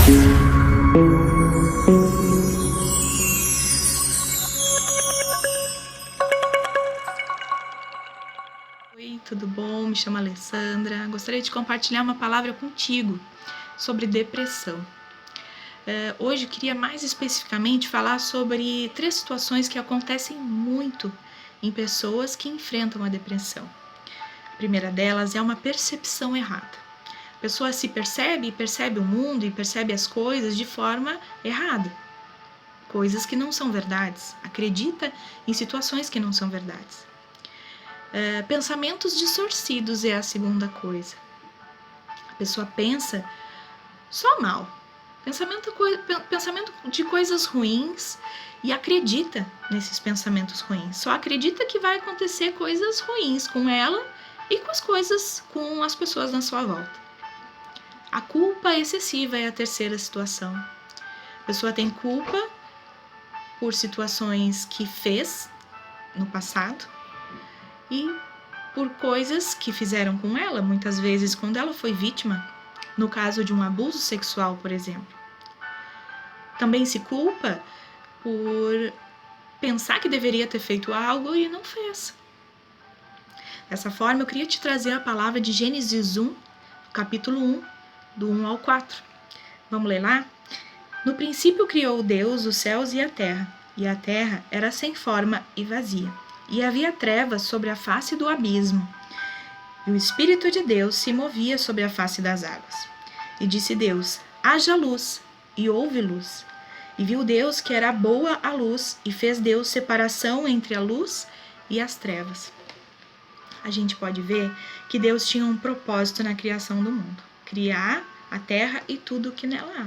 Oi, tudo bom? Me chamo Alessandra. Gostaria de compartilhar uma palavra contigo sobre depressão. Hoje eu queria mais especificamente falar sobre 3 situações que acontecem muito em pessoas que enfrentam a depressão. A primeira delas é uma percepção errada. A pessoa se percebe e percebe o mundo e percebe as coisas de forma errada. Coisas que não são verdades. Acredita em situações que não são verdades. Pensamentos distorcidos é a segunda coisa. A pessoa pensa só mal. Pensamento de coisas ruins e acredita nesses pensamentos ruins. Só acredita que vai acontecer coisas ruins com ela e com as pessoas na sua volta. A culpa excessiva é a terceira situação. A pessoa tem culpa por situações que fez no passado e por coisas que fizeram com ela, muitas vezes quando ela foi vítima, no caso de um abuso sexual, por exemplo. Também se culpa por pensar que deveria ter feito algo e não fez. Dessa forma, eu queria te trazer a palavra de Gênesis 1, capítulo 1, do 1 ao 4. Vamos ler lá? No princípio criou Deus os céus e a terra era sem forma e vazia. E havia trevas sobre a face do abismo, e o Espírito de Deus se movia sobre a face das águas. E disse Deus: haja luz, e houve luz. E viu Deus que era boa a luz, e fez Deus separação entre a luz e as trevas. A gente pode ver que Deus tinha um propósito na criação do mundo: criar a terra e tudo o que nela há.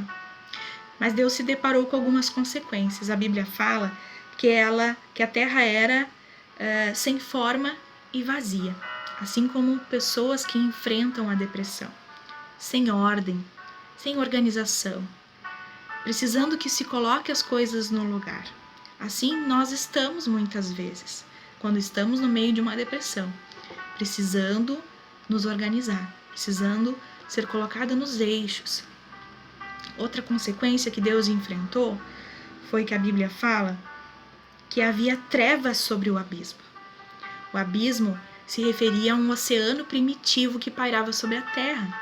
Mas Deus se deparou com algumas consequências. A Bíblia fala que a terra era sem forma e vazia, assim como pessoas que enfrentam a depressão, sem ordem, sem organização, precisando que se coloque as coisas no lugar. Assim nós estamos muitas vezes, quando estamos no meio de uma depressão, precisando nos organizar, precisando ser colocada nos eixos. Outra consequência que Deus enfrentou foi que a Bíblia fala que havia trevas sobre o abismo. O abismo se referia a um oceano primitivo que pairava sobre a terra.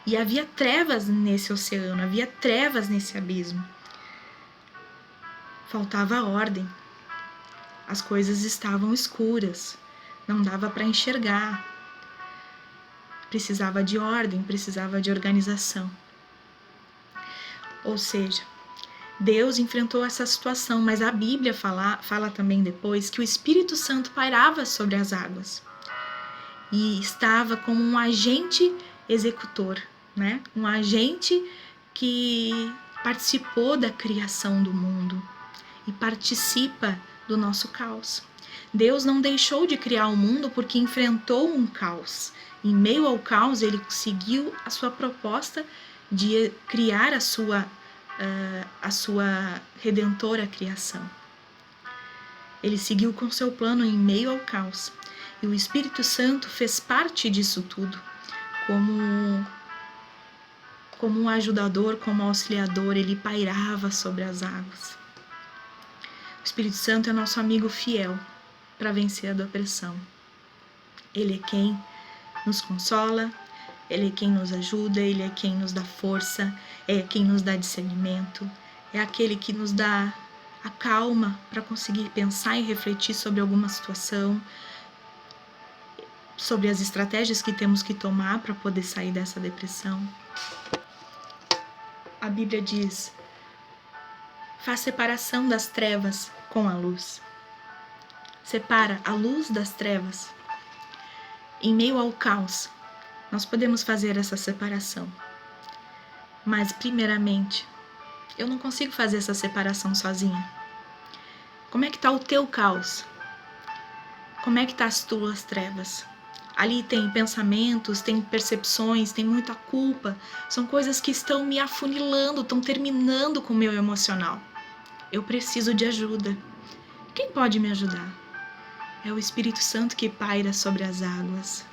E havia trevas nesse oceano, havia trevas nesse abismo. Faltava ordem. As coisas estavam escuras, não dava para enxergar. Precisava de ordem, precisava de organização. Ou seja, Deus enfrentou essa situação, mas a Bíblia fala também depois que o Espírito Santo pairava sobre as águas e estava como um agente executor, né? Um agente que participou da criação do mundo e participa do nosso caos. Deus não deixou de criar o mundo porque enfrentou um caos. Em meio ao caos, ele seguiu a sua proposta de criar a sua redentora criação. Ele seguiu com seu plano em meio ao caos. E o Espírito Santo fez parte disso tudo, como um ajudador, como auxiliador, ele pairava sobre as águas. O Espírito Santo é nosso amigo fiel para vencer a depressão. Ele é quem nos consola, ele é quem nos ajuda, ele é quem nos dá força, é quem nos dá discernimento, é aquele que nos dá a calma para conseguir pensar e refletir sobre alguma situação, sobre as estratégias que temos que tomar para poder sair dessa depressão. A Bíblia diz: faz separação das trevas com a luz. Separa a luz das trevas. Em meio ao caos, nós podemos fazer essa separação. Mas, primeiramente, eu não consigo fazer essa separação sozinha. Como é que está o teu caos? Como é que estão as tuas trevas? Ali tem pensamentos, tem percepções, tem muita culpa. São coisas que estão me afunilando, estão terminando com o meu emocional. Eu preciso de ajuda. Quem pode me ajudar? É o Espírito Santo que paira sobre as águas.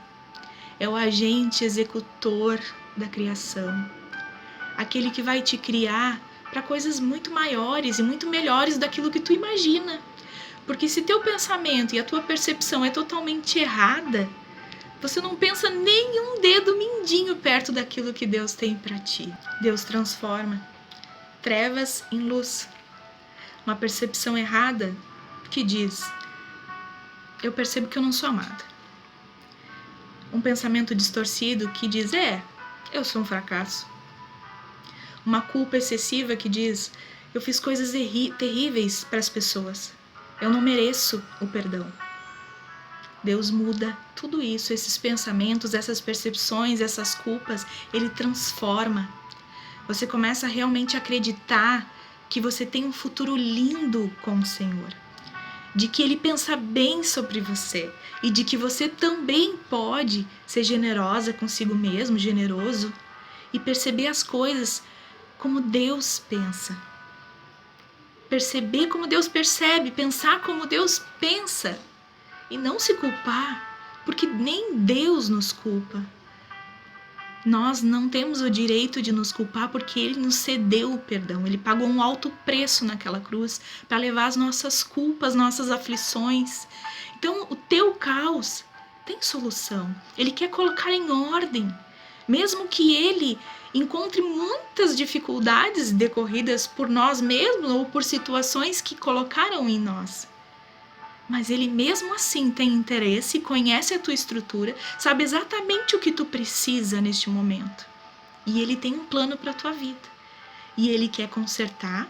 É o agente executor da criação. aquele que vai te criar para coisas muito maiores e muito melhores daquilo que tu imagina. Porque se teu pensamento e a tua percepção é totalmente errada, você não pensa nem um dedo mindinho perto daquilo que Deus tem para ti. Deus transforma trevas em luz. Uma percepção errada que diz: eu percebo que eu não sou amada. Um pensamento distorcido que diz: eu sou um fracasso. Uma culpa excessiva que diz: eu fiz coisas terríveis para as pessoas. Eu não mereço o perdão. Deus muda tudo isso, esses pensamentos, essas percepções, essas culpas, Ele transforma. Você começa a realmente acreditar que você tem um futuro lindo com o Senhor, de que Ele pensa bem sobre você e de que você também pode ser generosa consigo mesmo, generoso, e perceber as coisas como Deus pensa. Perceber como Deus percebe, pensar como Deus pensa. E não se culpar, porque nem Deus nos culpa. Nós não temos o direito de nos culpar porque Ele nos cedeu o perdão. Ele pagou um alto preço naquela cruz para levar as nossas culpas, nossas aflições. Então, o teu caos tem solução. Ele quer colocar em ordem. Mesmo que Ele encontre muitas dificuldades decorridas por nós mesmos ou por situações que colocaram em nós. Mas Ele mesmo assim tem interesse, conhece a tua estrutura, sabe exatamente o que tu precisa neste momento. E Ele tem um plano para a tua vida. E Ele quer consertar,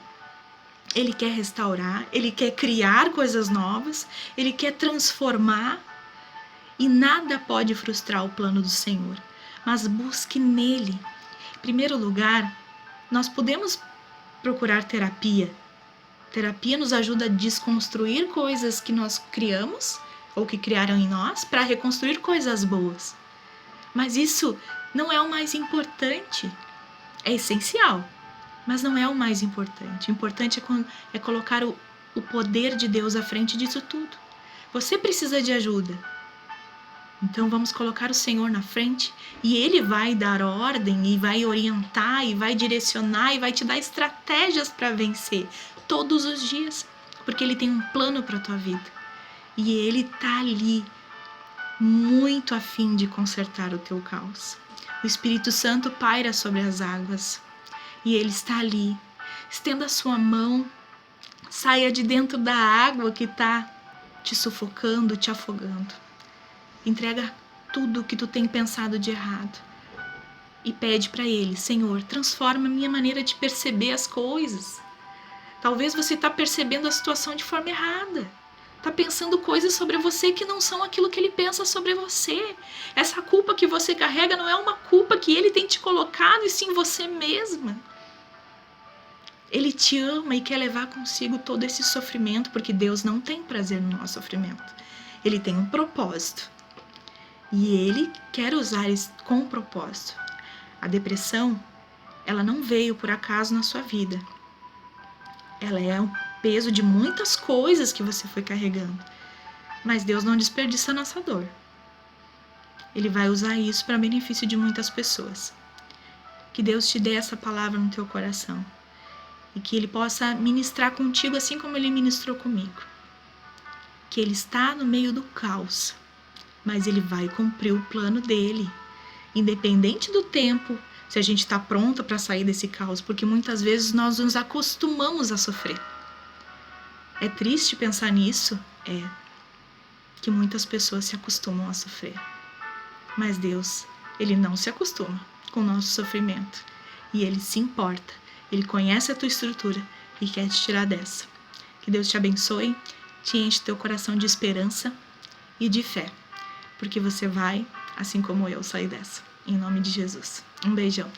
Ele quer restaurar, Ele quer criar coisas novas, Ele quer transformar. E nada pode frustrar o plano do Senhor. Mas busque nele. Em primeiro lugar, nós podemos procurar terapia. Terapia nos ajuda a desconstruir coisas que nós criamos ou que criaram em nós para reconstruir coisas boas. Mas isso não é o mais importante. É essencial, mas não é o mais importante. O importante é colocar o poder de Deus à frente disso tudo. Você precisa de ajuda. Então vamos colocar o Senhor na frente e Ele vai dar ordem e vai orientar e vai direcionar e vai te dar estratégias para vencer todos os dias, porque Ele tem um plano para a tua vida e Ele está ali muito a fim de consertar o teu caos. O Espírito Santo paira sobre as águas e Ele está ali. Estenda a sua mão, saia de dentro da água que está te sufocando, te afogando. Entrega tudo o que tu tem pensado de errado e pede para Ele: Senhor, transforma a minha maneira de perceber as coisas. Talvez você está percebendo a situação de forma errada. Está pensando coisas sobre você que não são aquilo que Ele pensa sobre você. Essa culpa que você carrega não é uma culpa que Ele tem te colocado, e sim você mesma. Ele te ama e quer levar consigo todo esse sofrimento, porque Deus não tem prazer no nosso sofrimento. Ele tem um propósito. E Ele quer usar isso com um propósito. A depressão, ela não veio por acaso na sua vida. Ela é um peso de muitas coisas que você foi carregando. Mas Deus não desperdiça a nossa dor. Ele vai usar isso para benefício de muitas pessoas. Que Deus te dê essa palavra no teu coração. E que Ele possa ministrar contigo assim como Ele ministrou comigo. Que Ele está no meio do caos, mas Ele vai cumprir o plano dEle. Independente do tempo, se a gente está pronta para sair desse caos, porque muitas vezes nós nos acostumamos a sofrer. É triste pensar nisso, que muitas pessoas se acostumam a sofrer. Mas Deus, Ele não se acostuma com o nosso sofrimento. E Ele se importa, Ele conhece a tua estrutura e quer te tirar dessa. Que Deus te abençoe, te enche teu coração de esperança e de fé, porque você vai, assim como eu, sair dessa. Em nome de Jesus. Um beijão.